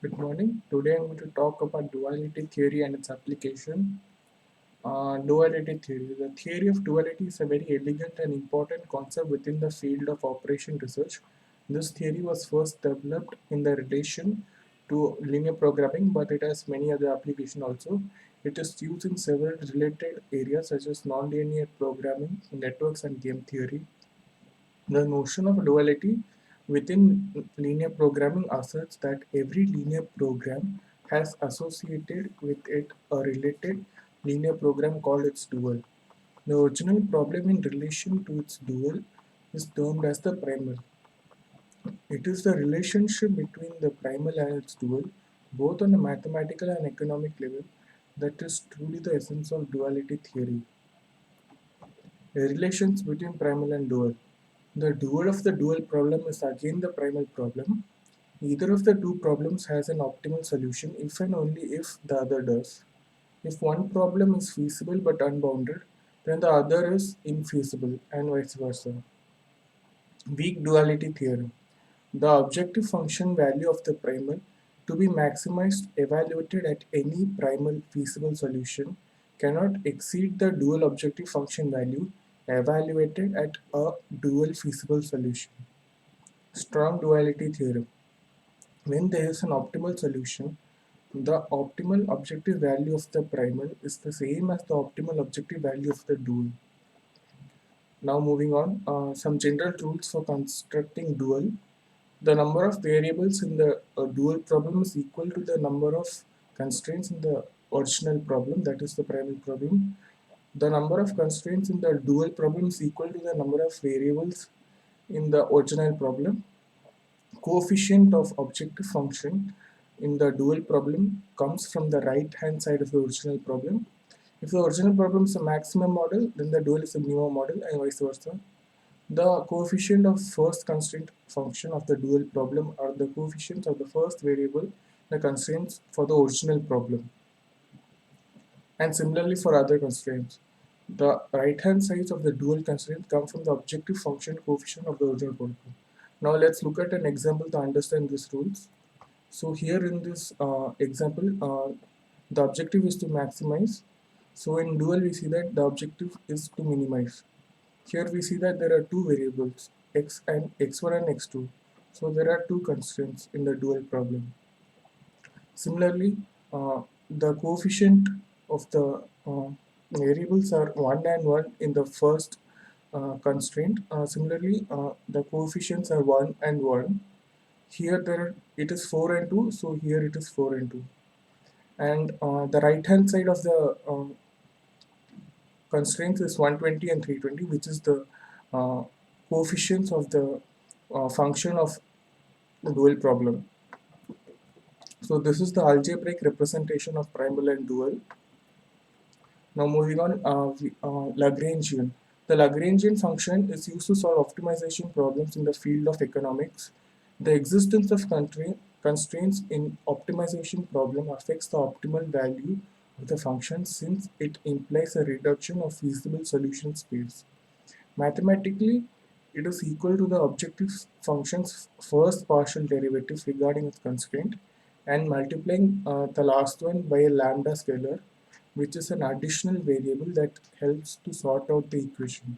Good morning. Today I'm going to talk about duality theory and its application. Duality theory. The theory of duality is a very elegant and important concept within the field of operation research. This theory was first developed in the relation to linear programming, but it has many other applications also. It is used in several related areas such as nonlinear programming, networks, and game theory. The notion of duality within linear programming asserts that every linear program has associated with it a related linear program called its dual. The original problem in relation to its dual is termed as the primal. It is the relationship between the primal and its dual, both on a mathematical and economic level, that is truly the essence of duality theory. The relations between primal and dual. The dual of the dual problem is again the primal problem. Either of the two problems has an optimal solution if and only if the other does. If one problem is feasible but unbounded, then the other is infeasible and vice versa. Weak duality theorem. The objective function value of the primal to be maximized evaluated at any primal feasible solution cannot exceed the dual objective function value evaluated at a dual feasible solution. Strong duality theorem. When there is an optimal solution, the optimal objective value of the primal is the same as the optimal objective value of the dual. Now moving on, some general rules for constructing dual. The number of variables in the dual problem is equal to the number of constraints in the original problem, that is the primal problem. The number of constraints in the dual problem is equal to the number of variables in the original problem. Coefficient of objective function in the dual problem comes from the right hand side of the original problem. If the original problem is a maximum model, then the dual is a minimum model and vice versa. The coefficient of first constraint function of the dual problem are the coefficients of the first variable, the constraints for the original problem. And similarly for other constraints. The right hand sides of the dual constraint come from the objective function coefficient of the original problem. Now let's look at an example to understand these rules. So here in this example, the objective is to maximize. So in dual we see that the objective is to minimize. Here we see that there are two variables, x1 and x2. So there are two constraints in the dual problem. Similarly, the coefficient of the variables are 1 and 1 in the first constraint. Similarly, the coefficients are 1 and 1. Here it is 4 and 2, so here it is 4 and 2. And the right hand side of the constraints is 120 and 320, which is the uh, coefficients of the function of the dual problem. So this is the algebraic representation of primal and dual. Now moving on, Lagrangian. The Lagrangian function is used to solve optimization problems in the field of economics. The existence of constraints in optimization problem affects the optimal value of the function since it implies a reduction of feasible solution space. Mathematically, it is equal to the objective function's first partial derivative regarding its constraint and multiplying the last one by a lambda scalar, which is an additional variable that helps to sort out the equation.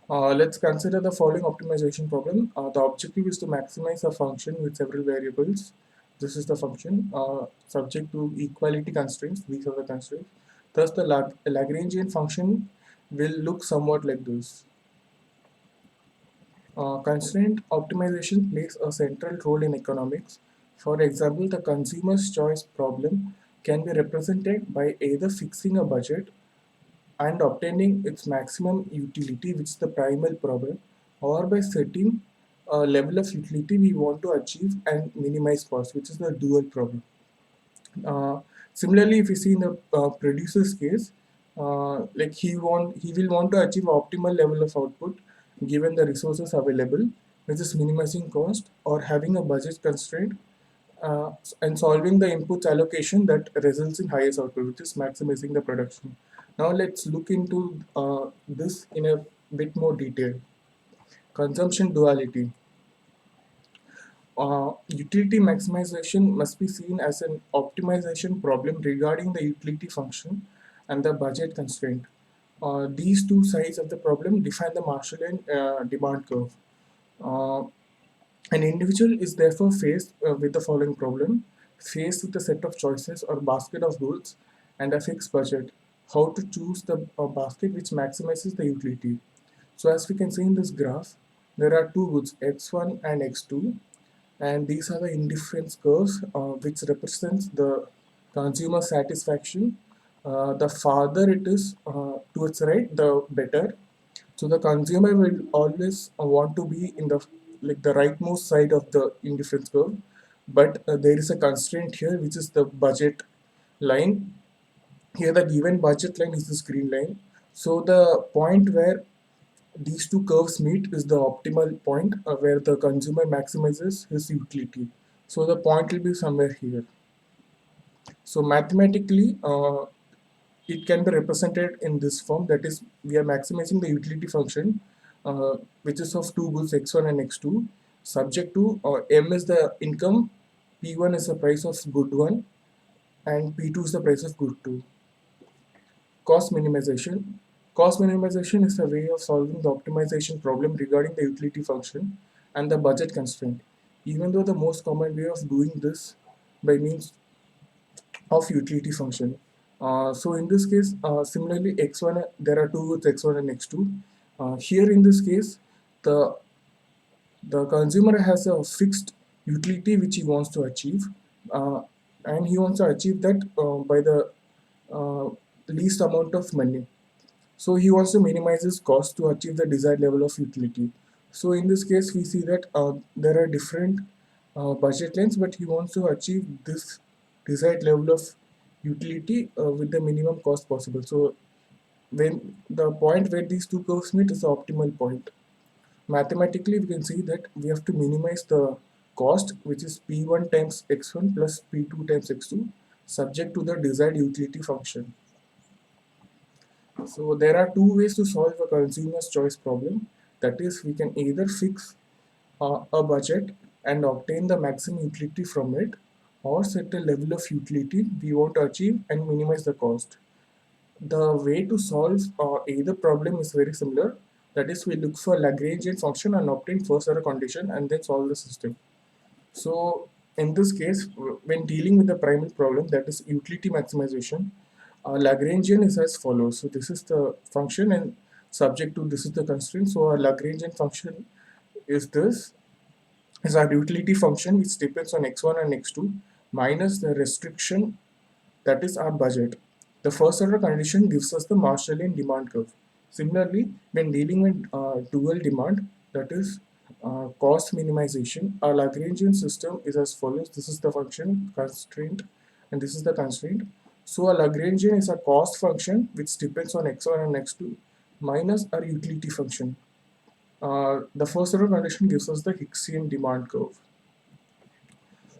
Let's consider the following optimization problem. The objective is to maximize a function with several variables. This is the function subject to equality constraints. These are the constraints. Thus, the Lagrangian function will look somewhat like this. Constraint optimization plays a central role in economics. For example, the consumer's choice problem can be represented by either fixing a budget and obtaining its maximum utility, which is the primal problem, or by setting a level of utility we want to achieve and minimize cost, which is the dual problem. Uh, Similarly, if you see in the producer's case, like he will want to achieve optimal level of output given the resources available, which is minimizing cost or having a budget constraint and solving the inputs allocation that results in highest output, which is maximizing the production. Now let's look into this in a bit more detail. Consumption duality. Utility maximization must be seen as an optimization problem regarding the utility function and the budget constraint. These two sides of the problem define the Marshallian demand curve. Uh, an individual is therefore faced with the following problem: faced with a set of choices or basket of goods and a fixed budget. How to choose the basket which maximizes the utility? So as we can see in this graph, there are two goods x1 and x2, and these are the indifference curves which represents the consumer satisfaction. The farther it is towards right, the better. So the consumer will always want to be in the rightmost side of the indifference curve, but there is a constraint here, which is the budget line. Here the given budget line is this green line. So the point where these two curves meet is the optimal point where the consumer maximizes his utility. So the point will be somewhere here. So mathematically, it can be represented in this form, that is, we are maximizing the utility function, which is of two goods x1 and x2, subject to m is the income, p1 is the price of good 1, and p2 is the price of good 2. Cost minimization. Cost minimization is a way of solving the optimization problem regarding the utility function and the budget constraint. Even though the most common way of doing this by means of utility function. So in this case, similarly, x1, there are two goods x1 and x2. Here in this case, the consumer has a fixed utility which he wants to achieve, uh, and he wants to achieve that by the uh, least amount of money. So he wants to minimize his cost to achieve the desired level of utility. So in this case, we see that there are different budget lines, but he wants to achieve this desired level of utility with the minimum cost possible. So when the point where these two curves meet is the optimal point. Mathematically, we can see that we have to minimize the cost, which is P1 times X1 plus P2 times X2, subject to the desired utility function. So there are two ways to solve a consumer's choice problem. That is, we can either fix a budget and obtain the maximum utility from it, or set a level of utility we want to achieve and minimize the cost. The way to solve either problem is very similar. That is, we look for Lagrangian function and obtain first order condition and then solve the system. So in this case, when dealing with the primal problem, that is utility maximization, Lagrangian is as follows. So this is the function, and subject to this is the constraint. So our Lagrangian function is this, is our utility function which depends on x1 and x2 minus the restriction, that is our budget. The first order condition gives us the Marshallian demand curve. Similarly, when dealing with dual demand, that is cost minimization, our Lagrangian system is as follows. This is the function constraint, and this is the constraint. So a Lagrangian is a cost function which depends on x1 and x2 minus our utility function. The first order condition gives us the Hicksian demand curve.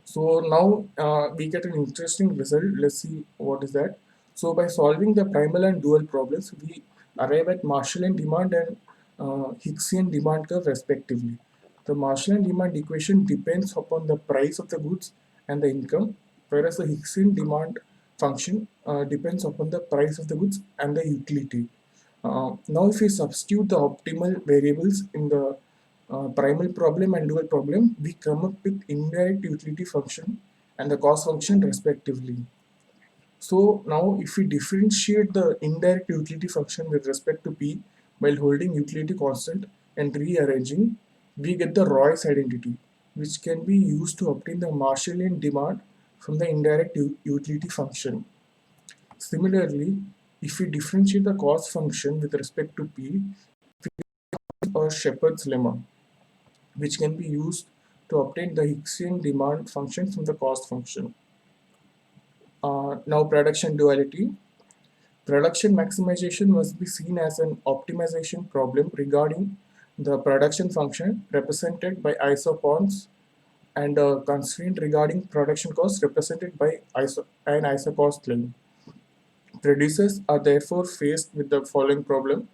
So now we get an interesting result. Let's see what is that. So by solving the primal and dual problems, we arrive at Marshallian demand and Hicksian demand curve respectively. The Marshallian demand equation depends upon the price of the goods and the income, whereas the Hicksian demand function depends upon the price of the goods and the utility. Now if we substitute the optimal variables in the primal problem and dual problem, we come up with indirect utility function and the cost function respectively. So now if we differentiate the indirect utility function with respect to P while holding utility constant and rearranging, we get the Roy's identity, which can be used to obtain the Marshallian demand from the indirect utility function. Similarly, if we differentiate the cost function with respect to P, or Shepard's lemma, which can be used to obtain the Hicksian demand function from the cost function. Now production duality. Production maximization must be seen as an optimization problem regarding the production function represented by isopons and a constraint regarding production cost represented by an isocost line. Producers are therefore faced with the following problem.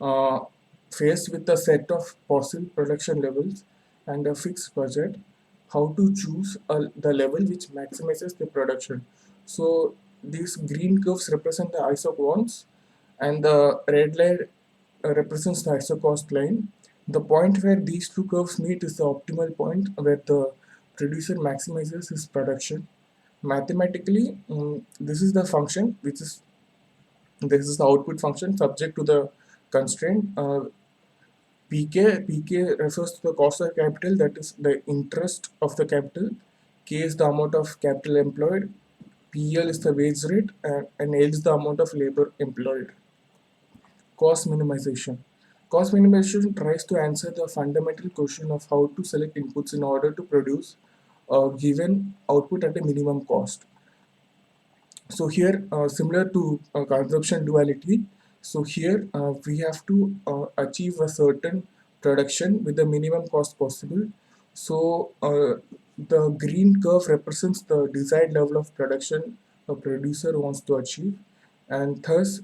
Uh, Faced with a set of possible production levels and a fixed budget, how to choose the level which maximizes the production. So these green curves represent the ISO bonds, and the red line represents the ISO cost line. The point where these two curves meet is the optimal point where the producer maximizes his production. Mathematically, this is the function which is this is the output function subject to the constraint. PK refers to the cost of capital, that is the interest of the capital. K is the amount of capital employed. PL is the wage rate, and L is the amount of labor employed. Cost minimization. Cost minimization tries to answer the fundamental question of how to select inputs in order to produce a given output at a minimum cost. So here, similar to consumption duality, so here we have to achieve a certain production with the minimum cost possible. So the green curve represents the desired level of production a producer wants to achieve, and thus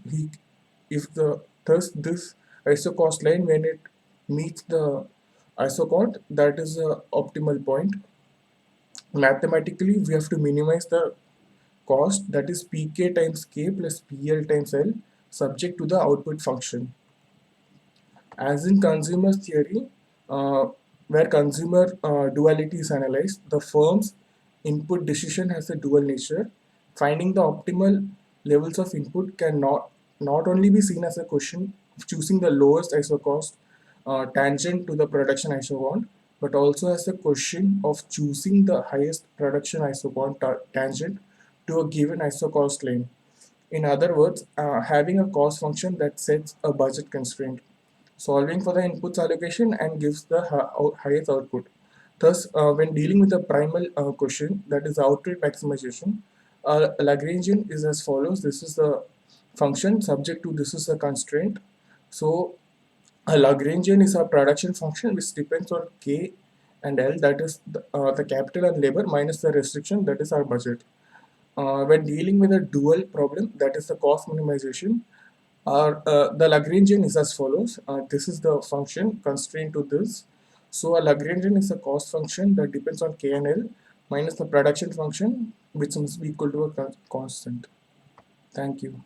this ISO cost line, when it meets the ISO count, that is the optimal point. Mathematically, we have to minimize the cost, that is Pk times K plus PL times L, subject to the output function. As in consumer theory, where consumer duality is analyzed, the firm's input decision has a dual nature. Finding the optimal levels of input can not only be seen as a question of choosing the lowest ISO cost tangent to the production ISO bond, but also as a question of choosing the highest production ISO bond tangent to a given ISO cost lane. In other words, having a cost function that sets a budget constraint, solving for the inputs allocation and gives the highest output. Thus, when dealing with the primal question, that is output maximization, Lagrangian is as follows. This is the function subject to this is a constraint. So a Lagrangian is a production function which depends on K and L, that is the capital and labor minus the restriction, that is our budget. When dealing with a dual problem, that is the cost minimization, the Lagrangian is as follows. This is the function constrained to this. So a Lagrangian is a cost function that depends on K and L minus the production function, which must be equal to a constant. Thank you.